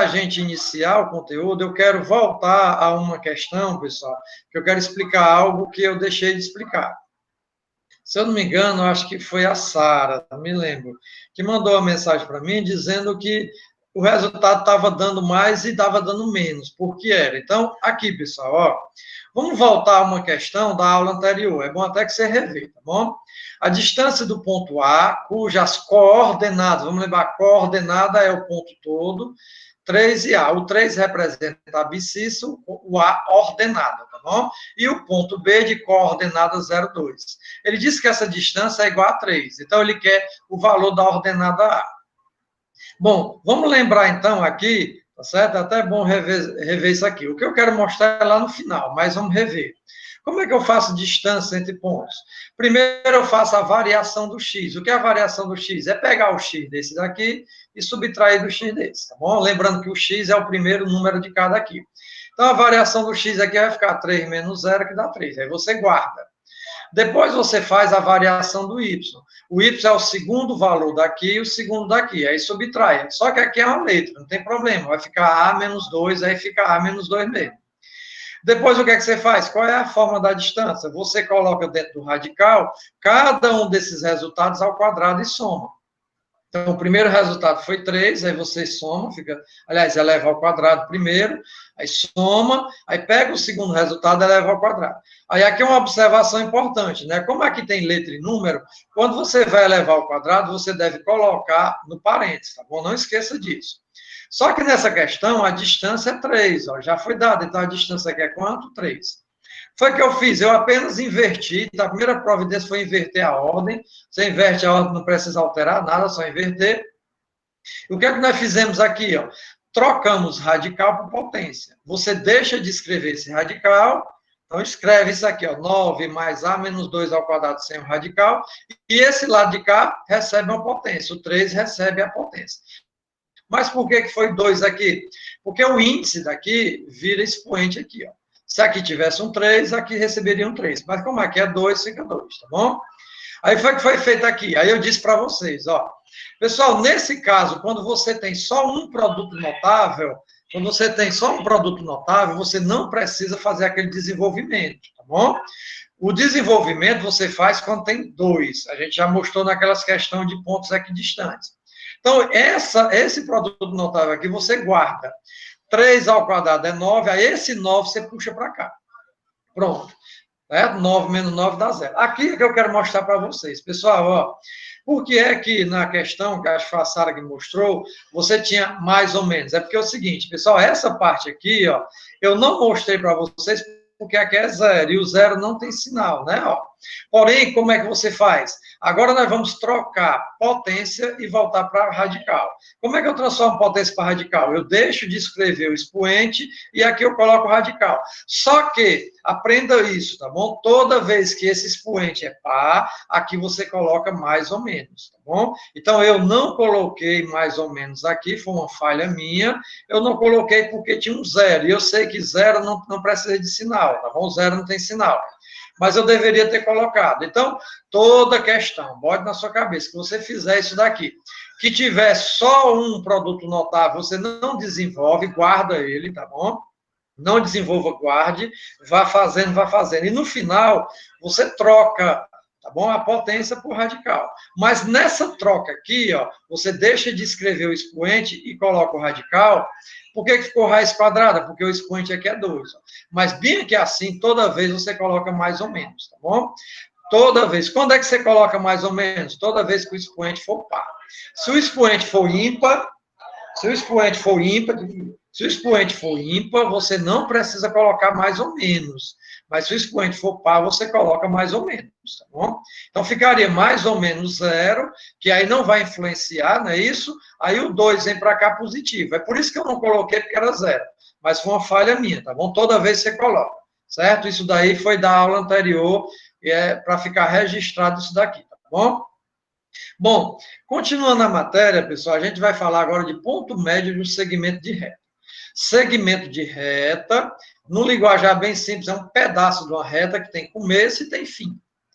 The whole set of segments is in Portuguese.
a gente iniciar o conteúdo, eu quero voltar a uma questão, pessoal, que eu quero explicar algo que eu deixei de explicar. Se eu não me engano, acho que foi a Sara, não me lembro, que mandou uma mensagem para mim dizendo que o resultado estava dando mais e estava dando menos. Por que era? Então, aqui, pessoal, ó, vamos voltar a uma questão da aula anterior. É bom até que você rever, tá bom? A distância do ponto A, cujas coordenadas, vamos lembrar, coordenada é o ponto todo, 3 e A. O 3 representa a abscissa, o A ordenada, tá bom? E o ponto B de coordenada 0,2. Ele disse que essa distância é igual a 3, então ele quer o valor da ordenada A. Bom, vamos lembrar então aqui, tá certo? É até bom rever isso aqui. O que eu quero mostrar é lá no final, mas vamos rever. Como é que eu faço distância entre pontos? Primeiro eu faço a variação do x. O que é a variação do x? É pegar o x desse daqui e subtrair do x desse, tá bom? Lembrando que o x é o primeiro número de cada aqui. Então, a variação do x aqui vai ficar 3 menos 0, que dá 3. Aí você guarda. Depois você faz a variação do y. O y é o segundo valor daqui e o segundo daqui. Aí subtrai. Só que aqui é uma letra, não tem problema. Vai ficar a menos 2, aí fica a menos 2 mesmo. Depois, o que é que você faz? Qual é a forma da distância? Você coloca dentro do radical cada um desses resultados ao quadrado e soma. Então, o primeiro resultado foi 3, aí você soma, aliás, eleva ao quadrado primeiro, aí soma, aí pega o segundo resultado e eleva ao quadrado. Aí aqui é uma observação importante, né? Como aqui tem letra e número, quando você vai elevar ao quadrado, você deve colocar no parênteses, tá bom? Não esqueça disso. Só que nessa questão, a distância é 3, ó, já foi dada, então a distância aqui é quanto? 3. Foi o que eu fiz, eu apenas inverti, a primeira providência foi inverter a ordem, você inverte a ordem, não precisa alterar nada, só inverter. E o que é que nós fizemos aqui? Ó? Trocamos radical por potência. Você deixa de escrever esse radical, então escreve isso aqui, ó, 9 mais a menos 2 ao quadrado sem o radical, e esse lado de cá recebe uma potência, o 3 recebe a potência. Mas por que foi 2 aqui? Porque o índice daqui vira expoente aqui, ó. Se aqui tivesse um 3, aqui receberia um 3. Mas como aqui é 2, fica 2, tá bom? Aí foi o que foi feito aqui. Aí eu disse para vocês, ó. Pessoal, nesse caso, quando você tem só um produto notável, você não precisa fazer aquele desenvolvimento, tá bom? O desenvolvimento você faz quando tem 2. A gente já mostrou naquelas questões de pontos equidistantes. Então, esse produto notável aqui você guarda. 3 ao quadrado é 9, aí esse 9 você puxa para cá. Pronto. 9 menos 9 dá 0. Aqui é que eu quero mostrar para vocês. Pessoal, ó, por que é que na questão que a Sara que mostrou, você tinha mais ou menos? É porque é o seguinte, pessoal, essa parte aqui, ó, eu não mostrei para vocês porque aqui é 0, e o 0 não tem sinal, né? Ó. Porém, como é que você faz? Agora nós vamos trocar potência e voltar para radical. Como é que eu transformo potência para radical? Eu deixo de escrever o expoente e aqui eu coloco o radical. Só que, aprenda isso, tá bom? Toda vez que esse expoente é par, aqui você coloca mais ou menos, tá bom? Então, eu não coloquei mais ou menos aqui, foi uma falha minha. Eu não coloquei porque tinha um 0, e eu sei que 0 não precisa de sinal, tá bom? 0 não tem sinal. Mas eu deveria ter colocado. Então, toda questão, bote na sua cabeça, que você fizer isso daqui, que tiver só um produto notável, você não desenvolve, guarda ele, tá bom? Não desenvolva, guarde, vá fazendo, vá fazendo. E no final, você troca, tá bom? A potência por radical. Mas nessa troca aqui, ó, você deixa de escrever o expoente e coloca o radical. Por que ficou raiz quadrada? Porque o expoente aqui é 2. Mas bem que assim, toda vez você coloca mais ou menos, tá bom? Toda vez. Quando é que você coloca mais ou menos? Toda vez que o expoente for par. Se o expoente for ímpar, você não precisa colocar mais ou menos. Mas se o expoente for par, você coloca mais ou menos, tá bom? Então, ficaria mais ou menos 0, que aí não vai influenciar, não é isso? Aí o 2 vem para cá positivo. É por isso que eu não coloquei, porque era 0. Mas foi uma falha minha, tá bom? Toda vez você coloca, certo? Isso daí foi da aula anterior, e é para ficar registrado isso daqui, tá bom? Bom, continuando a matéria, pessoal, a gente vai falar agora de ponto médio no segmento de reta. Segmento de reta, no linguajar bem simples, é um pedaço de uma reta que tem começo e tem fim.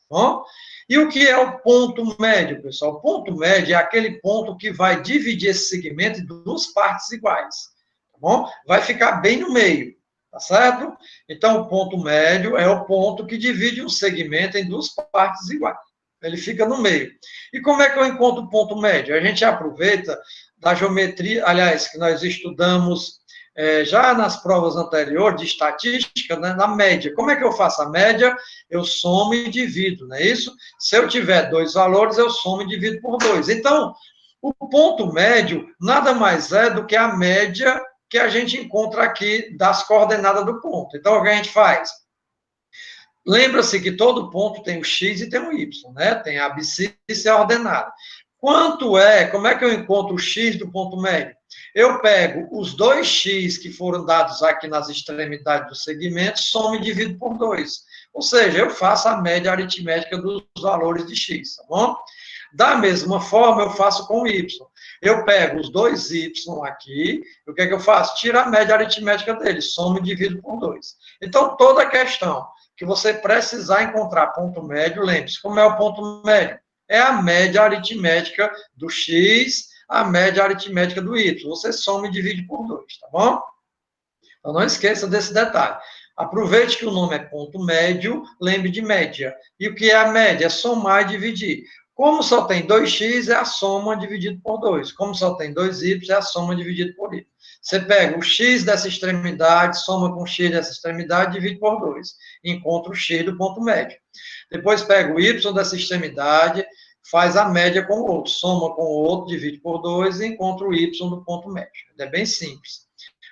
Tá bom? E o que é o ponto médio, pessoal? O ponto médio é aquele ponto que vai dividir esse segmento em duas partes iguais. bom? Vai ficar bem no meio, tá certo? Então, o ponto médio é o ponto que divide um segmento em duas partes iguais. Ele fica no meio. E como é que eu encontro o ponto médio? A gente aproveita da geometria, aliás, que nós estudamos já nas provas anteriores de estatística, né, na média. Como é que eu faço a média? Eu somo e divido, não é isso? Se eu tiver dois valores, eu somo e divido por 2. Então, o ponto médio nada mais é do que a média que a gente encontra aqui das coordenadas do ponto. Então, o que a gente faz? Lembra-se que todo ponto tem o x e tem o y, né? Tem a abscissa ordenada. Como é que eu encontro o x do ponto médio? Eu pego os 2x que foram dados aqui nas extremidades do segmento, somo e divido por 2. Ou seja, eu faço a média aritmética dos valores de x, tá bom? Da mesma forma, eu faço com y. Eu pego os 2y aqui, o que é que eu faço? Tiro a média aritmética deles, somo e divido por 2. Então, toda a questão que você precisar encontrar ponto médio, lembre-se, como é o ponto médio? É a média aritmética do x, a média aritmética do y. Você soma e divide por 2, tá bom? Então, não esqueça desse detalhe. Aproveite que o nome é ponto médio, lembre de média. E o que é a média? É somar e dividir. Como só tem 2x, é a soma dividido por 2. Como só tem 2y, é a soma dividido por y. Você pega o x dessa extremidade, soma com o x dessa extremidade, divide por 2. Encontra o x do ponto médio. Depois pega o y dessa extremidade, faz a média com o outro. Soma com o outro, divide por 2 e encontra o y do ponto médio. É bem simples.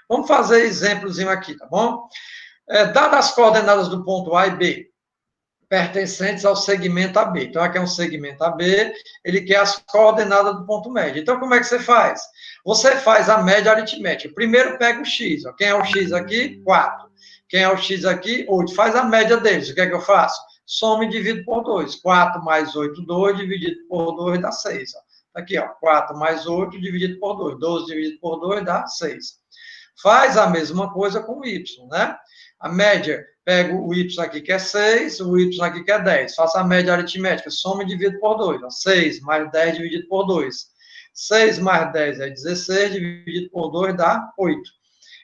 Vamos fazer exemplozinho aqui, tá bom? Dadas as coordenadas do ponto A e B, pertencentes ao segmento AB. Então, aqui é um segmento AB, ele quer as coordenadas do ponto médio. Então, como é que você faz? Você faz a média aritmética. Primeiro pega o x. Ó. Quem é o x aqui? 4. Quem é o x aqui? 8. Faz a média deles. O que é que eu faço? Soma e divido por 2. 4 mais 8, 2, dividido por 2 dá 6. Ó. Aqui, ó, 4 mais 8 dividido por 2. 12 dividido por 2 dá 6. Faz a mesma coisa com o y, né? A média, pego o y aqui que é 6, o y aqui que é 10. Faço a média aritmética, soma e divido por 2. Ó. 6 mais 10 dividido por 2. 6 mais 10 é 16, dividido por 2 dá 8.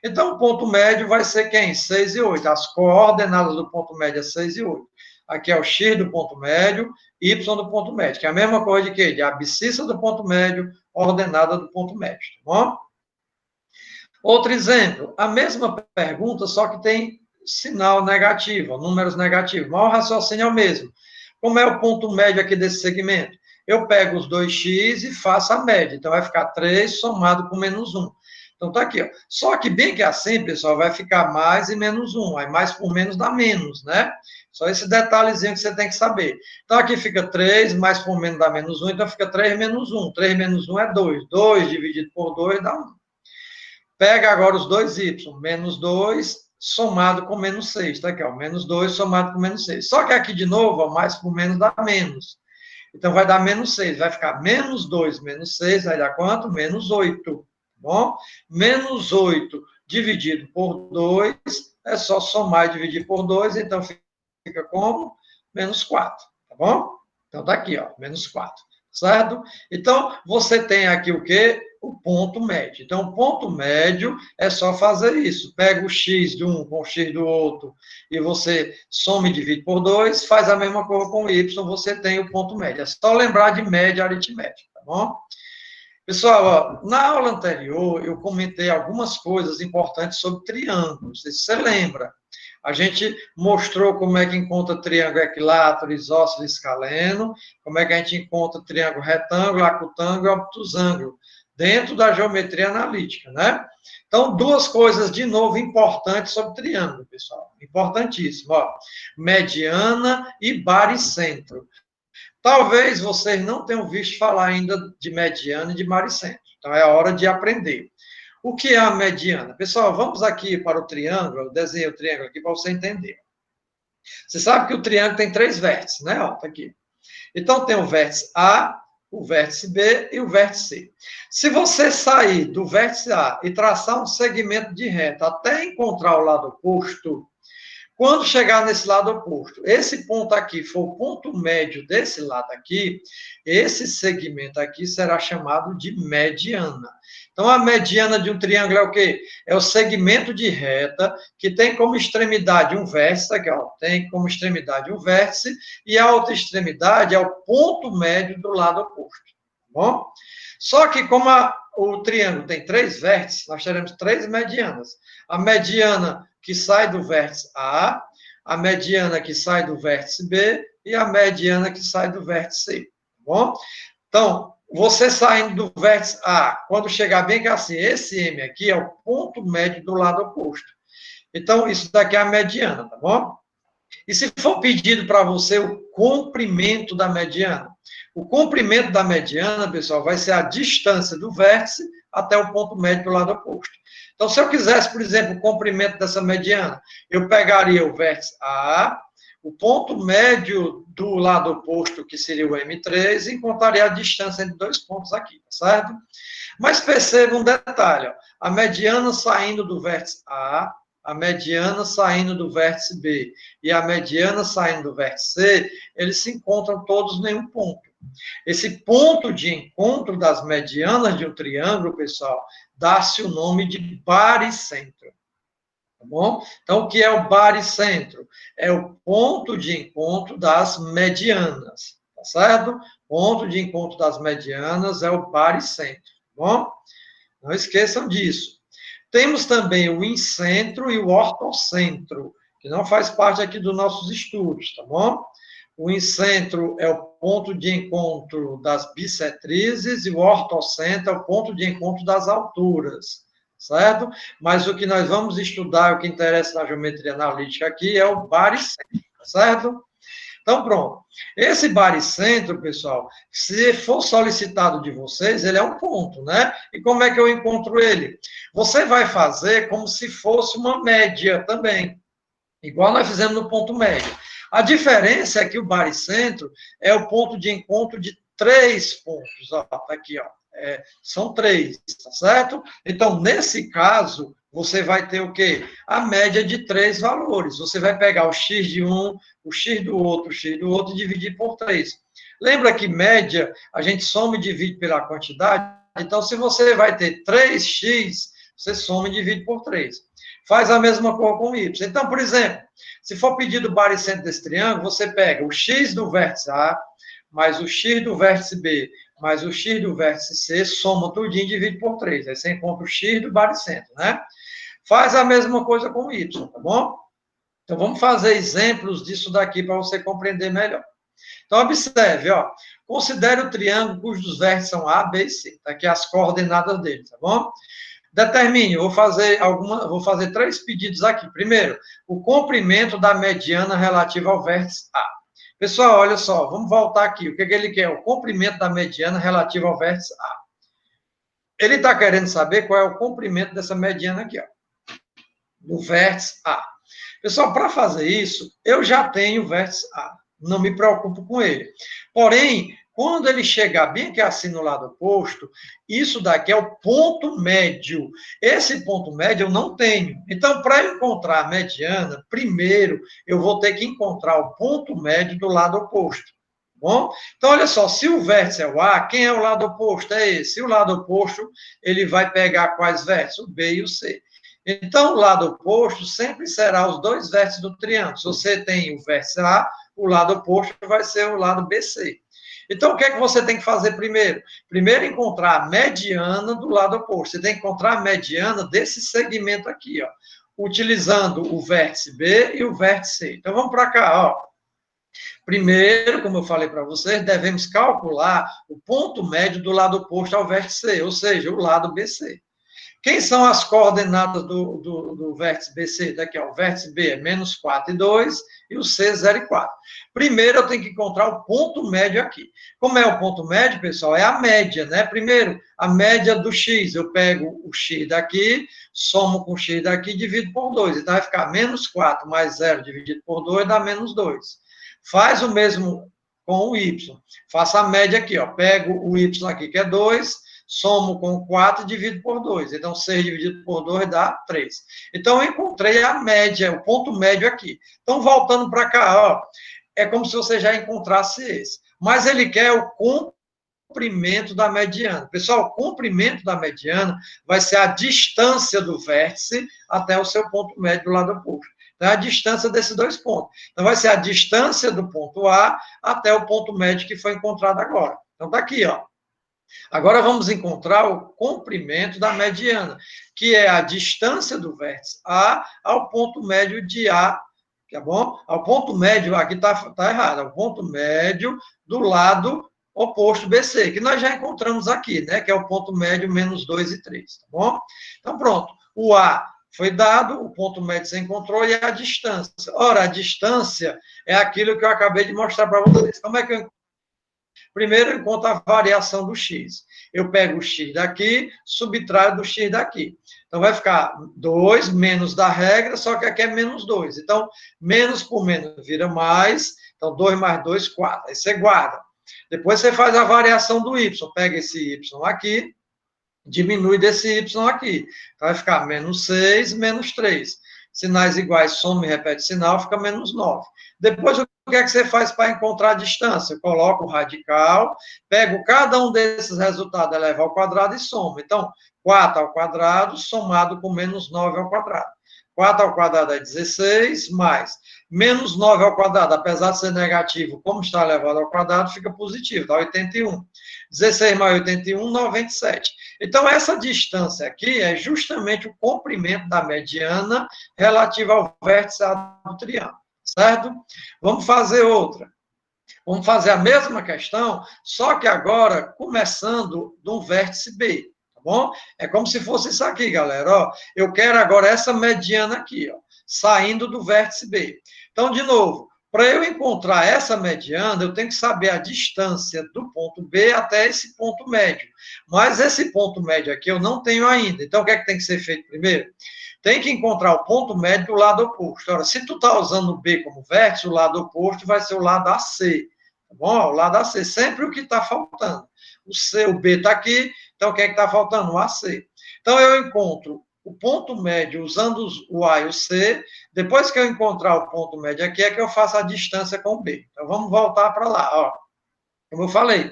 Então, o ponto médio vai ser quem? 6 e 8. As coordenadas do ponto médio é 6 e 8. Aqui é o x do ponto médio, y do ponto médio, que é a mesma coisa de quê? De abscissa do ponto médio, ordenada do ponto médio, tá bom? Outro exemplo, a mesma pergunta, só que tem sinal negativo, números negativos, mas o raciocínio é o mesmo. Como é o ponto médio aqui desse segmento? Eu pego os 2x e faço a média. Então, vai ficar 3 somado com menos 1. Então, tá aqui, ó. Só que bem que assim, pessoal, vai ficar mais e menos 1. Aí, mais por menos dá menos, né? Só esse detalhezinho que você tem que saber. Então, aqui fica 3, mais por menos dá menos 1. Então, fica 3 menos 1. 3 menos 1 é 2. 2 dividido por 2 dá 1. Pega agora os 2y, menos 2, somado com menos 6. Tá aqui, ó, menos 2 somado com menos 6. Só que aqui, de novo, ó, mais por menos dá menos. Então, vai dar menos 6. Vai ficar menos 2 menos 6, vai dar quanto? Menos 8. Tá bom? Menos 8 dividido por 2, é só somar e dividir por 2, então fica como? Menos 4. Tá bom? Então, tá aqui, ó, menos 4. Certo? Então, você tem aqui o quê? O ponto médio. Então, o ponto médio é só fazer isso. Pega o x de um com o x do outro e você soma e divide por 2, faz a mesma coisa com o y, você tem o ponto médio. É só lembrar de média aritmética, tá bom? Pessoal, ó, na aula anterior eu comentei algumas coisas importantes sobre triângulos. Você lembra? A gente mostrou como é que encontra triângulo equilátero, isósceles, escaleno, como é que a gente encontra triângulo retângulo, acutângulo e obtusângulo, dentro da geometria analítica, né? Então, duas coisas, de novo, importantes sobre triângulo, pessoal. Importantíssimo, ó. Mediana e baricentro. Talvez vocês não tenham visto falar ainda de mediana e de baricentro. Então, é a hora de aprender. O que é a mediana? Pessoal, vamos aqui para o triângulo, eu desenhei o triângulo aqui para você entender. Você sabe que o triângulo tem 3 vértices, né? Ó, tá aqui. Então, tem o vértice A, o vértice B e o vértice C. Se você sair do vértice A e traçar um segmento de reta até encontrar o lado oposto, Quando chegar nesse lado oposto, esse ponto aqui for o ponto médio desse lado aqui, esse segmento aqui será chamado de mediana. Então, a mediana de um triângulo é o quê? É o segmento de reta que tem como extremidade um vértice, aqui, ó, tem como extremidade um vértice, e a outra extremidade é o ponto médio do lado oposto. Tá bom? Só que como o triângulo tem 3 vértices, nós teremos 3 medianas. A mediana que sai do vértice A mediana que sai do vértice B e a mediana que sai do vértice C. Tá bom? Então, você saindo do vértice A, quando chegar bem que assim, esse M aqui é o ponto médio do lado oposto. Então, isso daqui é a mediana, tá bom? E se for pedido para você o comprimento da mediana? O comprimento da mediana, pessoal, vai ser a distância do vértice até o ponto médio do lado oposto. Então, se eu quisesse, por exemplo, o comprimento dessa mediana, eu pegaria o vértice A, o ponto médio do lado oposto, que seria o M3, e encontraria a distância entre 2 pontos aqui, certo? Mas perceba um detalhe, ó, a mediana saindo do vértice A mediana saindo do vértice B e a mediana saindo do vértice C, eles se encontram todos em um ponto. Esse ponto de encontro das medianas de um triângulo, pessoal, dá-se o nome de baricentro. Tá bom? Então, o que é o baricentro? É o ponto de encontro das medianas. Tá certo? Ponto de encontro das medianas é o baricentro. Tá bom? Não esqueçam disso. Temos também o incentro e o ortocentro, que não faz parte aqui dos nossos estudos, tá bom? O incentro é o ponto de encontro das bissetrizes e o ortocentro é o ponto de encontro das alturas, certo? Mas o que nós vamos estudar, o que interessa na geometria analítica aqui é o baricentro, certo? Então, pronto. Esse baricentro, pessoal, se for solicitado de vocês, ele é um ponto, né? E como é que eu encontro ele? Você vai fazer como se fosse uma média também, igual nós fizemos no ponto médio. A diferença é que o baricentro é o ponto de encontro de 3 pontos. Ó, tá aqui, ó. São 3, tá certo? Então, nesse caso, você vai ter o quê? A média de 3 valores. Você vai pegar o x de um, o x do outro, e dividir por 3. Lembra que média, a gente soma e divide pela quantidade? Então, se você vai ter 3x, você soma e divide por 3. Faz a mesma coisa com y. Então, por exemplo, se for pedido o baricentro desse triângulo, você pega o x do vértice A, mais o x do vértice B, mais o x do vértice C, soma tudinho e divide por 3. Aí você encontra o x do baricentro, né? Faz a mesma coisa com o y, tá bom? Então, vamos fazer exemplos disso daqui para você compreender melhor. Então, observe, ó. Considere o triângulo cujos vértices são A, B e C. Tá aqui as coordenadas dele, tá bom? Determine, vou fazer 3 pedidos aqui. Primeiro, o comprimento da mediana relativa ao vértice A. Pessoal, olha só, vamos voltar aqui. O que ele quer? O comprimento da mediana relativa ao vértice A. Ele está querendo saber qual é o comprimento dessa mediana aqui, ó, do vértice A. Pessoal, para fazer isso, eu já tenho o vértice A. Não me preocupo com ele. Porém, quando ele chegar bem aqui assim no lado oposto, isso daqui é o ponto médio. Esse ponto médio eu não tenho. Então, para encontrar a mediana, primeiro eu vou ter que encontrar o ponto médio do lado oposto. Bom? Então, olha só, se o vértice é o A, quem é o lado oposto? É esse. O lado oposto, ele vai pegar quais vértices? O B e o C. Então, o lado oposto sempre será os 2 vértices do triângulo. Se você tem o vértice A, o lado oposto vai ser o lado BC. Então, o que é que você tem que fazer primeiro? Primeiro, encontrar a mediana do lado oposto. Você tem que encontrar a mediana desse segmento aqui, ó, utilizando o vértice B e o vértice C. Então, vamos para cá, ó. Primeiro, como eu falei para vocês, devemos calcular o ponto médio do lado oposto ao vértice C, ou seja, o lado BC. Quem são as coordenadas do vértice BC? Daqui, ó, o vértice B é menos 4 e 2 e o C 0 e 4. Primeiro, eu tenho que encontrar o ponto médio aqui. Como é o ponto médio, pessoal? É a média, né? Primeiro, a média do x. Eu pego o x daqui, somo com o x daqui e divido por 2. Então, vai ficar menos 4 mais 0 dividido por 2 dá menos 2. Faz o mesmo com o y. Faça a média aqui, ó. Pego o y aqui, que é 2, somo com 4 e divido por 2. Então, 6 dividido por 2 dá 3. Então, eu encontrei a média, o ponto médio aqui. Então, voltando para cá, ó, é como se você já encontrasse esse. Mas ele quer o comprimento da mediana. Pessoal, o comprimento da mediana vai ser a distância do vértice até o seu ponto médio do lado oposto. Então, é a distância desses dois pontos. Então, vai ser a distância do ponto A até o ponto médio que foi encontrado agora. Então, está aqui, ó. Agora vamos encontrar o comprimento da mediana, que é a distância do vértice A ao ponto médio de A, tá bom? Ao ponto médio, aqui tá errado, ao ponto médio do lado oposto BC, que nós já encontramos aqui, né? Que é o ponto médio menos 2 e 3, tá bom? Então, pronto. O A foi dado, o ponto médio você encontrou e a distância. Ora, a distância é aquilo que eu acabei de mostrar para vocês. Como é que eu... Primeiro, eu encontro a variação do x. Eu pego o x daqui, subtraio do x daqui. Então, vai ficar 2 menos da regra, só que aqui é menos 2. Então, menos por menos vira mais. Então, 2 mais 2, 4. Aí você guarda. Depois você faz a variação do y. Pega esse y aqui, diminui desse y aqui. Então, vai ficar menos 6, menos 3. Sinais iguais, soma e repete sinal, fica menos 9. Depois, o que é que você faz para encontrar a distância? Eu coloco o radical, pego cada um desses resultados, eleva ao quadrado e soma. Então, 4 ao quadrado, somado com menos 9 ao quadrado. 4 ao quadrado é 16, mais menos 9 ao quadrado, apesar de ser negativo, como está elevado ao quadrado, fica positivo, dá 81. 16 mais 81, 97. Então, essa distância aqui é justamente o comprimento da mediana relativa ao vértice A do triângulo, certo? Vamos fazer outra. Vamos fazer a mesma questão, só que agora começando do vértice B, tá bom? É como se fosse isso aqui, galera, ó. Eu quero agora essa mediana aqui, ó, saindo do vértice B. Então, de novo, para eu encontrar essa mediana, eu tenho que saber a distância do ponto B até esse ponto médio. Mas esse ponto médio aqui eu não tenho ainda. Então, o que é que tem que ser feito primeiro? Tem que encontrar o ponto médio do lado oposto. Ora, se tu está usando o B como vértice, o lado oposto vai ser o lado AC. Tá bom? O lado AC, sempre o que está faltando. O B está aqui, então o que é que está faltando? O AC. Então, eu encontro o ponto médio usando o A e o C. Depois que eu encontrar o ponto médio aqui, é que eu faço a distância com o B. Então, vamos voltar para lá. Ó. Como eu falei,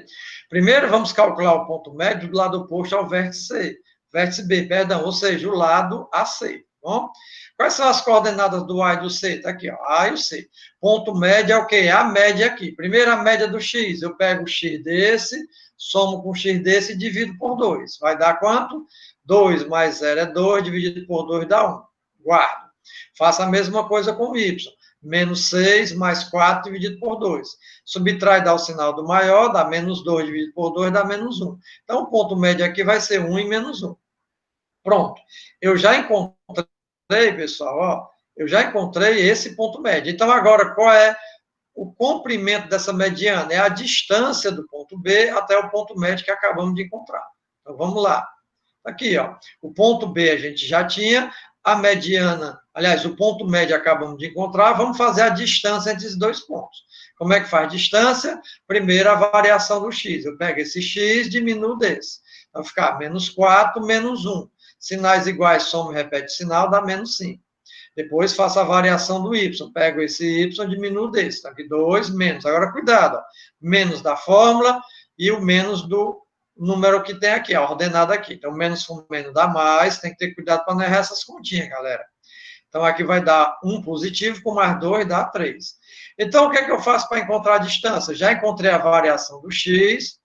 primeiro vamos calcular o ponto médio do lado oposto ao vértice C. Vértice B, perdão, ou seja, o lado AC. Tá bom? Quais são as coordenadas do A e do C? Está aqui, ó, A e o C. Ponto médio é o quê? A média aqui. Primeiro, a média do X. Eu pego o X desse, somo com o X desse e divido por 2. Vai dar quanto? 2 mais 0 é 2, dividido por 2 dá 1. Guardo. Faça a mesma coisa com o Y. Menos 6 mais 4 dividido por 2. Subtrai, dá o sinal do maior, dá menos 2 dividido por 2, dá menos 1. Então, o ponto médio aqui vai ser 1 e menos 1. Pronto. Eu já encontrei, pessoal, ó, eu já encontrei esse ponto médio. Então, agora, qual é o comprimento dessa mediana? É a distância do ponto B até o ponto médio que acabamos de encontrar. Então, vamos lá. Aqui, ó, o ponto B a gente já tinha, a mediana, aliás, o ponto médio acabamos de encontrar, vamos fazer a distância entre esses dois pontos. Como é que faz distância? Primeiro, a variação do x. Eu pego esse x, diminuo desse. Vai ficar menos 4, menos 1. Sinais iguais, soma e repete sinal, dá menos 5. Depois, faço a variação do y. Pego esse y, diminuo desse. Então, aqui 2, menos. Agora, cuidado, ó. Menos da fórmula e o menos do número que tem aqui, a ordenada aqui. Então, menos com menos dá mais, tem que ter cuidado para não errar essas continhas, galera. Então, aqui vai dar 1 positivo, com mais 2 dá 3. Então, o que é que eu faço para encontrar a distância? Já encontrei a variação do x,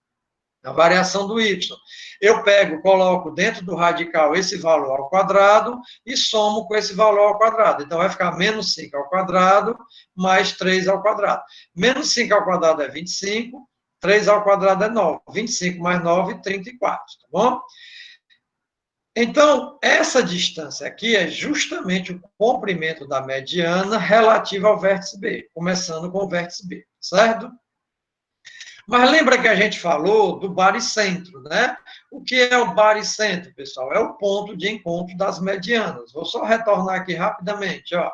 a variação do y. Eu pego, coloco dentro do radical esse valor ao quadrado e somo com esse valor ao quadrado. Então, vai ficar menos 5 ao quadrado mais 3 ao quadrado. Menos 5 ao quadrado é 25, 3 ao quadrado é 9. 25 mais 9, 34, tá bom? Então, essa distância aqui é justamente o comprimento da mediana relativa ao vértice B, começando com o vértice B, certo? Mas lembra que a gente falou do baricentro, né? O que é o baricentro, pessoal? É o ponto de encontro das medianas. Vou só retornar aqui rapidamente, ó.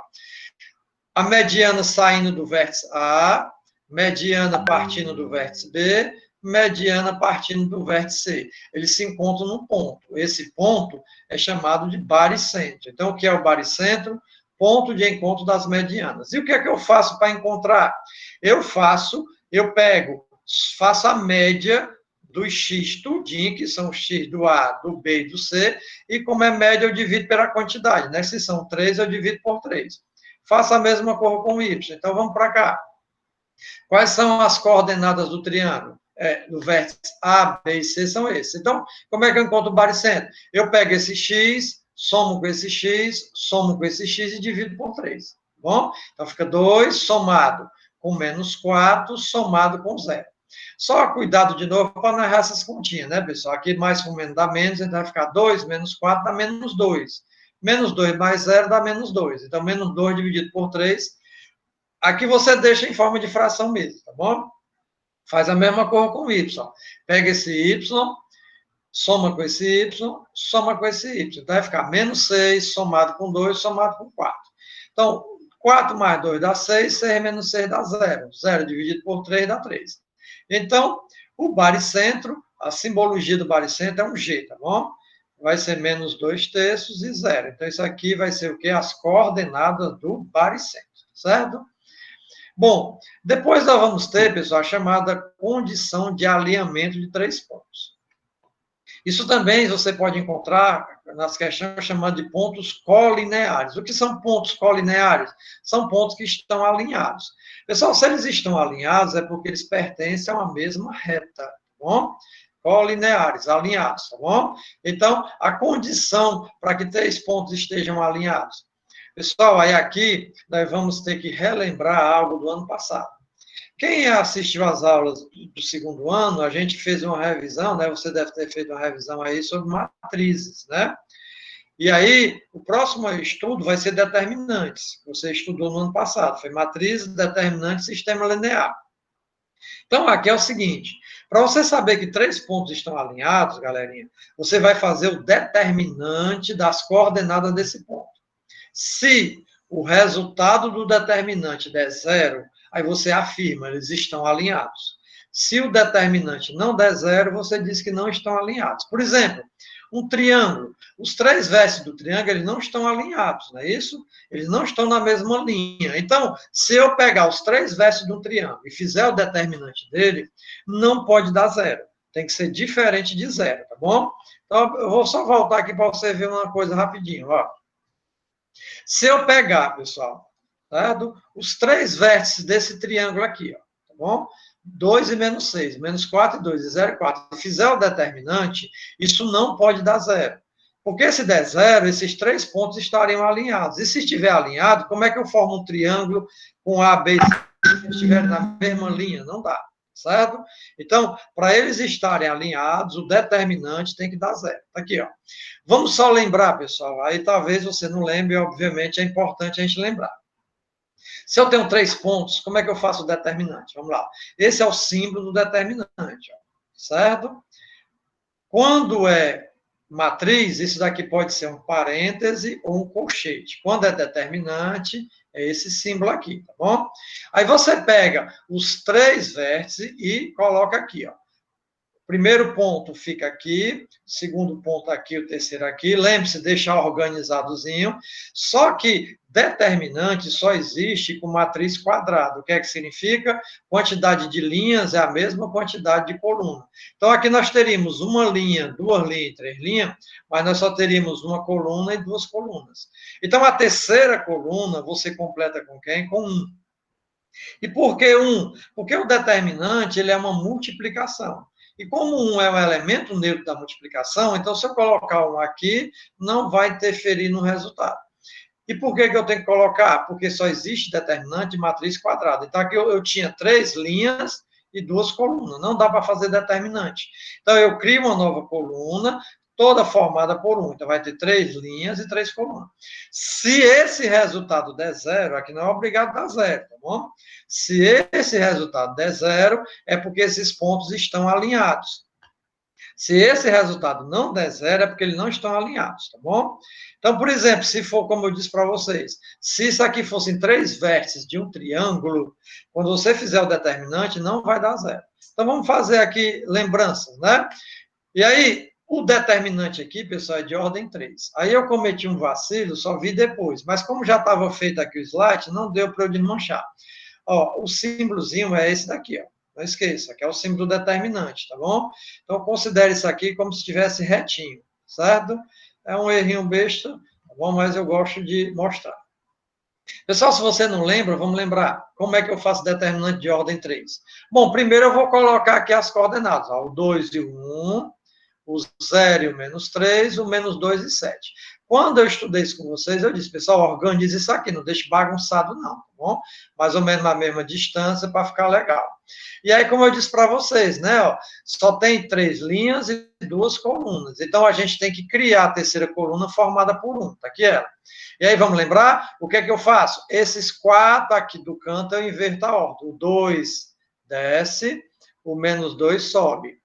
A mediana saindo do vértice A, mediana partindo do vértice B, mediana partindo do vértice C. Eles se encontram num ponto. Esse ponto é chamado de baricentro. Então, o que é o baricentro? Ponto de encontro das medianas. E o que é que eu faço para encontrar? Faço a média dos x tudinho, que são os x do A, do B e do C, e como é média, eu divido pela quantidade, né? Se são 3, eu divido por 3. Faço a mesma coisa com y. Então, vamos para cá. Quais são as coordenadas do triângulo? Do vértice A, B e C são esses. Então, como é que eu encontro o baricentro? Eu pego esse x, somo com esse x, somo com esse x e divido por 3. Tá bom? Então, fica 2 somado com menos 4, somado com 0. Só cuidado de novo para não errar essas continhas, né, pessoal? Aqui mais com menos dá menos, então vai ficar 2 menos 4 dá menos 2. Menos 2 mais 0 dá menos 2. Então, menos 2 dividido por 3. Aqui você deixa em forma de fração mesmo, tá bom? Faz a mesma coisa com y. Pega esse y, soma com esse y, soma com esse y. Então, vai ficar menos 6 somado com 2, somado com 4. Então, 4 mais 2 dá 6, 6 menos 6 dá 0. 0 dividido por 3 dá 3. Então, o baricentro, a simbologia do baricentro é um G, tá bom? Vai ser menos 2 terços e 0. Então, isso aqui vai ser o quê? As coordenadas do baricentro, certo? Bom, depois nós vamos ter, pessoal, a chamada condição de alinhamento de 3 pontos. Isso também você pode encontrar nas questões chamadas de pontos colineares. O que são pontos colineares? São pontos que estão alinhados. Pessoal, se eles estão alinhados, é porque eles pertencem a uma mesma reta, tá bom? Colineares, alinhados, tá bom? Então, a condição para que 3 pontos estejam alinhados. Pessoal, aí aqui nós vamos ter que relembrar algo do ano passado. Quem assistiu às aulas do segundo ano, a gente fez uma revisão, né? Você deve ter feito uma revisão aí sobre matrizes, né? E aí, o próximo estudo vai ser determinantes. Você estudou no ano passado, foi matrizes, determinantes, sistema linear. Então, aqui é o seguinte, para você saber que 3 pontos estão alinhados, galerinha, você vai fazer o determinante das coordenadas desse ponto. Se o resultado do determinante der 0, aí você afirma, eles estão alinhados. Se o determinante não der 0, você diz que não estão alinhados. Por exemplo, um triângulo. Os 3 vértices do triângulo, eles não estão alinhados, não é isso? Eles não estão na mesma linha. Então, se eu pegar os 3 vértices de um triângulo e fizer o determinante dele, não pode dar 0. Tem que ser diferente de 0, tá bom? Então, eu vou só voltar aqui para você ver uma coisa rapidinho, ó. Se eu pegar, pessoal, certo? Os 3 vértices desse triângulo aqui, ó, tá bom? 2 e menos 6, menos 4 e 2, e 0 e 4. Se fizer o determinante, isso não pode dar 0. Porque se der 0, esses 3 pontos estariam alinhados. E se estiver alinhado, como é que eu formo um triângulo com A, B e C se estiverem na mesma linha? Não dá, certo? Então, para eles estarem alinhados, o determinante tem que dar 0. Tá aqui, ó. Vamos só lembrar, pessoal, aí talvez você não lembre, obviamente é importante a gente lembrar. Se eu tenho 3 pontos, como é que eu faço o determinante? Vamos lá. Esse é o símbolo do determinante, ó, certo? Quando é matriz, isso daqui pode ser um parêntese ou um colchete. Quando é determinante, é esse símbolo aqui, tá bom? Aí você pega os 3 vértices e coloca aqui, ó. Primeiro ponto fica aqui, segundo ponto aqui, o terceiro aqui. Lembre-se de deixar organizadozinho. Só que determinante só existe com matriz quadrada. O que é que significa? Quantidade de linhas é a mesma quantidade de coluna. Então, aqui nós teríamos uma linha, 2 linhas e 3 linhas, mas nós só teríamos uma coluna e 2 colunas. Então, a terceira coluna você completa com quem? Com 1. E por que 1? Porque o determinante ele é uma multiplicação. E como 1 é um elemento neutro da multiplicação, então se eu colocar 1 aqui, não vai interferir no resultado. E por que eu tenho que colocar? Porque só existe determinante de matriz quadrada. Então aqui eu tinha 3 linhas e 2 colunas. Não dá para fazer determinante. Então eu crio uma nova coluna, toda formada por 1. Então vai ter 3 linhas e 3 colunas. Se esse resultado der 0, aqui não é obrigado a dar 0, tá bom? Se esse resultado der 0, é porque esses pontos estão alinhados. Se esse resultado não der 0, é porque eles não estão alinhados, tá bom? Então, por exemplo, se for, como eu disse para vocês, se isso aqui fossem 3 vértices de um triângulo, quando você fizer o determinante, não vai dar 0. Então, vamos fazer aqui lembranças, né? E aí, o determinante aqui, pessoal, é de ordem 3. Aí eu cometi um vacilo, só vi depois. Mas como já estava feito aqui o slide, não deu para eu desmanchar. Ó, o símbolozinho é esse daqui, ó. Não esqueça, que é o símbolo determinante, tá bom? Então, considere isso aqui como se estivesse retinho, certo? É um errinho besta, tá bom? Mas eu gosto de mostrar. Pessoal, se você não lembra, vamos lembrar. Como é que eu faço determinante de ordem 3? Bom, primeiro eu vou colocar aqui as coordenadas, ó, o 2 e o 1, o 0 e o menos 3, o menos 2 e 7. Quando eu estudei isso com vocês, eu disse, pessoal, organize isso aqui, não deixe bagunçado não, tá bom? Mais ou menos na mesma distância para ficar legal. E aí, como eu disse para vocês, né, ó, só tem 3 linhas e 2 colunas. Então, a gente tem que criar a terceira coluna formada por 1, tá aqui ela. E aí, vamos lembrar? O que é que eu faço? Esses 4 aqui do canto, eu inverto a ordem. O 2 desce, o menos 2 sobe.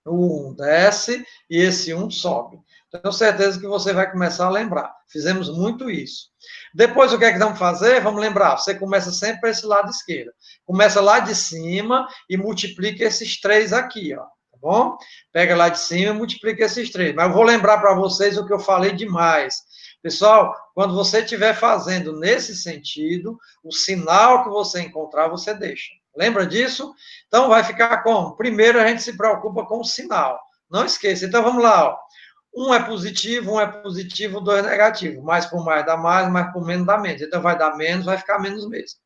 O 1 desce e esse 1 sobe. Tenho certeza que você vai começar a lembrar. Fizemos muito isso. Depois, o que é que vamos fazer? Vamos lembrar, você começa sempre para esse lado esquerdo. Começa lá de cima e multiplica esses 3 aqui, ó. Tá bom? Pega lá de cima e multiplica esses 3. Mas eu vou lembrar para vocês o que eu falei demais. Pessoal, quando você estiver fazendo nesse sentido, o sinal que você encontrar, você deixa. Lembra disso? Então, vai ficar como? Primeiro, a gente se preocupa com o sinal. Não esqueça. Então, vamos lá. Ó. Um é positivo, 2 é negativo. Mais por mais dá mais por menos dá menos. Então, vai dar menos, vai ficar menos mesmo.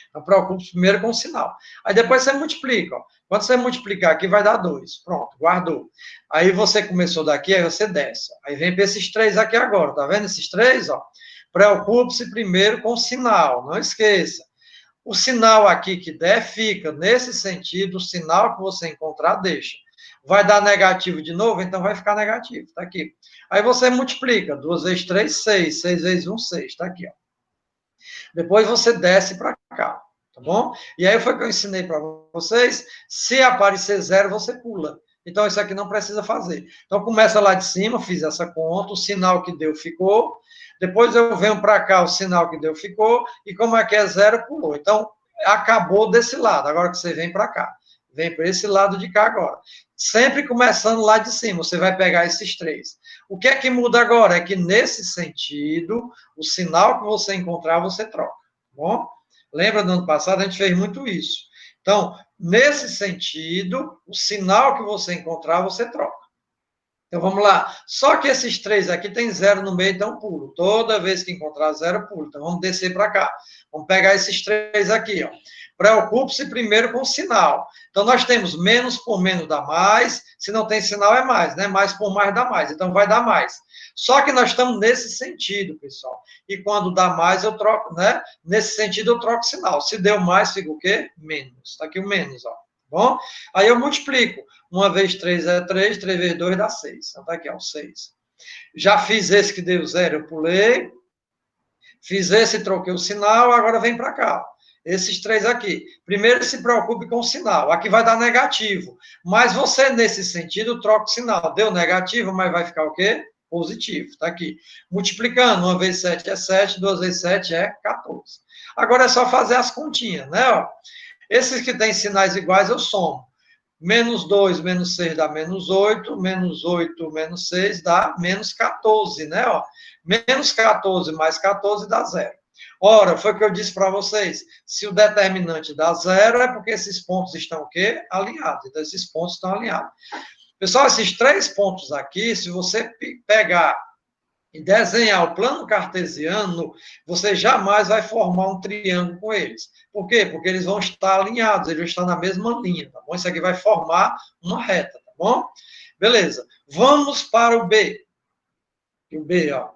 Então, preocupe primeiro com o sinal. Aí, depois você multiplica. Ó. Quando você multiplicar aqui, vai dar 2. Pronto, guardou. Aí, você começou daqui, aí você desce. Aí, vem para esses 3 aqui agora. Tá vendo esses 3? Preocupe-se primeiro com o sinal. Não esqueça. O sinal aqui que der, fica. Nesse sentido, o sinal que você encontrar, deixa. Vai dar negativo de novo, então vai ficar negativo. Está aqui. Aí você multiplica. 2 vezes 3, 6. 6 vezes 1, 6. Está aqui. Ó. Depois você desce para cá. Tá bom? E aí foi que eu ensinei para vocês. Se aparecer zero, você pula. Então, isso aqui não precisa fazer. Então, começa lá de cima, fiz essa conta, o sinal que deu ficou. Depois eu venho para cá, o sinal que deu ficou. E como aqui é zero, pulou. Então, acabou desse lado. Agora que você vem para cá. Vem para esse lado de cá agora. Sempre começando lá de cima, você vai pegar esses 3. O que é que muda agora? É que nesse sentido, o sinal que você encontrar, você troca. Tá bom? Lembra do ano passado, a gente fez muito isso. Então, nesse sentido, o sinal que você encontrar, você troca. Então, vamos lá. Só que esses 3 aqui tem 0 no meio, então pulo. Toda vez que encontrar 0, pulo. Então, vamos descer para cá. Vamos pegar esses 3 aqui, ó. Preocupe-se primeiro com o sinal. Então, nós temos menos por menos dá mais. Se não tem sinal, é mais, né? Mais por mais dá mais. Então, vai dar mais. Só que nós estamos nesse sentido, pessoal. E quando dá mais, eu troco, né? Nesse sentido, eu troco sinal. Se deu mais, fica o quê? Menos. Está aqui o menos, ó. Bom? Aí eu multiplico. 1 vezes 3 é 3, 3 vezes 2 dá 6. Então, tá aqui, ó, 6. Já fiz esse que deu 0, eu pulei. Fiz esse, troquei o sinal, agora vem para cá. Esses 3 aqui. Primeiro, se preocupe com o sinal. Aqui vai dar negativo. Mas você, nesse sentido, troca o sinal. Deu negativo, mas vai ficar o quê? Positivo. Está aqui. Multiplicando. 1 vezes 7 é 7, 2 vezes 7 é 14. Agora é só fazer as continhas, né? Ó. Esses que têm sinais iguais, eu somo. Menos 2, menos 6 dá menos 8, menos 8, menos 6 dá menos 14, né? Ó. Menos 14 mais 14 dá 0. Ora, foi o que eu disse para vocês. Se o determinante dá 0, é porque esses pontos estão o quê? Alinhados. Então, esses pontos estão alinhados. Pessoal, esses 3 pontos aqui, se você pegar e desenhar o plano cartesiano, você jamais vai formar um triângulo com eles. Por quê? Porque eles vão estar alinhados, eles vão estar na mesma linha, tá bom? Isso aqui vai formar uma reta, tá bom? Beleza. Vamos para o B. O B, ó.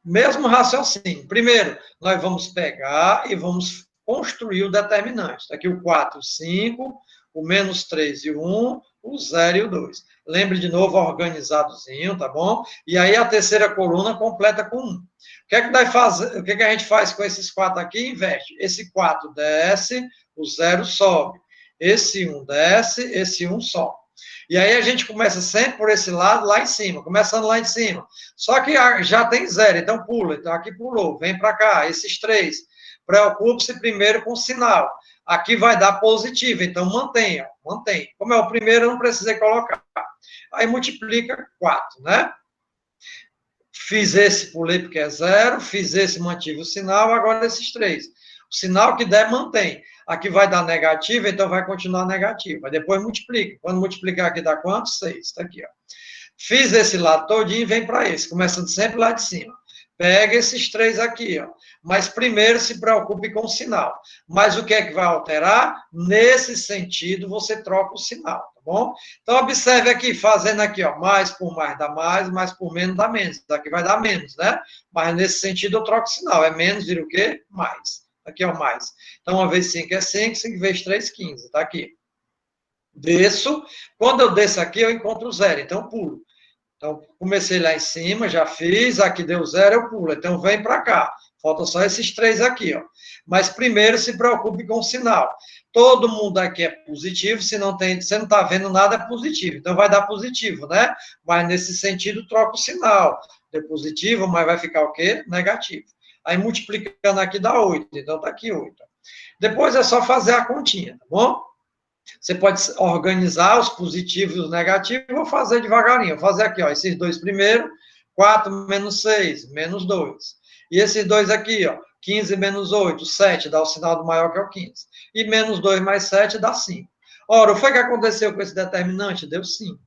Mesmo raciocínio. Primeiro, nós vamos pegar e vamos construir o determinante. Está aqui o 4, o 5, o menos 3 e o 1, o 0 e o 2. Lembre de novo, organizadozinho, tá bom? E aí a terceira coluna completa com 1. O que é que vai fazer? O que é que a gente faz com esses 4 aqui? Inverte. Esse 4 desce, o 0 sobe. Esse 1 desce, esse 1 sobe. E aí a gente começa sempre por esse lado, lá em cima, começando lá em cima. Só que já tem 0, então pula. Então aqui pulou, vem para cá, esses 3. Preocupe-se primeiro com o sinal. Aqui vai dar positivo, então mantém, ó, mantém. Como é o primeiro, eu não precisei colocar. Aí multiplica 4, né? Fiz esse, pulei porque é 0, fiz esse, mantive o sinal, agora esses 3. O sinal que der, mantém. Aqui vai dar negativo, então vai continuar negativo. Aí depois multiplica. Quando multiplicar aqui dá quanto? 6. Está aqui, ó. Fiz esse lado todinho e vem para esse, começando sempre lá de cima. Pega esses 3 aqui, ó. Mas primeiro se preocupe com o sinal. Mas o que é que vai alterar? Nesse sentido, você troca o sinal, tá bom? Então, observe aqui, fazendo aqui, ó, mais por mais por menos dá menos. Aqui vai dar menos, né? Mas nesse sentido eu troco o sinal. É menos, vira o quê? Mais. Aqui, ó, mais. Então, 1 vezes 5 é 5, 5 vezes 3, 15. Tá aqui. Desço. Quando eu desço aqui, eu encontro zero. Então, eu pulo. Então, comecei lá em cima, já fiz, aqui deu zero, eu pulo. Então, vem para cá. Faltam só esses 3 aqui, ó. Mas primeiro se preocupe com o sinal. Todo mundo aqui é positivo, se não tem, você não está vendo nada, é positivo. Então, vai dar positivo, né? Mas nesse sentido, troca o sinal. Deu positivo, mas vai ficar o quê? Negativo. Aí, multiplicando aqui, dá 8. Então, está aqui 8. Depois é só fazer a continha, tá bom? Você pode organizar os positivos e os negativos, vou fazer devagarinho. Vou fazer aqui, ó, esses 2 primeiro, 4 menos 6, menos 2. E esses 2 aqui, ó, 15 menos 8, 7, dá o sinal do maior que é o 15. E menos 2 mais 7 dá 5. Ora, o que foi que aconteceu com esse determinante? Deu 5.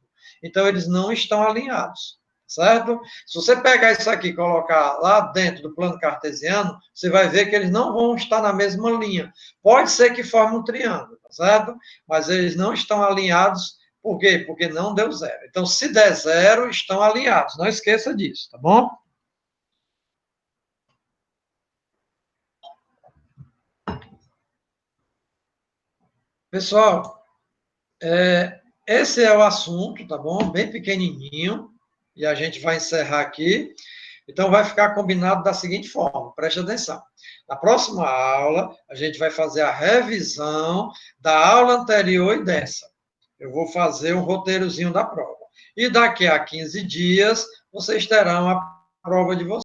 Então, eles não estão alinhados, certo? Se você pegar isso aqui e colocar lá dentro do plano cartesiano, você vai ver que eles não vão estar na mesma linha. Pode ser que forme um triângulo, tá certo? Mas eles não estão alinhados. Por quê? Porque não deu zero. Então, se der zero, estão alinhados. Não esqueça disso, tá bom? Pessoal, esse é o assunto, tá bom? Bem pequenininho. E a gente vai encerrar aqui. Então, vai ficar combinado da seguinte forma, preste atenção. Na próxima aula, a gente vai fazer a revisão da aula anterior e dessa. Eu vou fazer um roteirozinho da prova. E daqui a 15 dias, vocês terão a prova de vocês.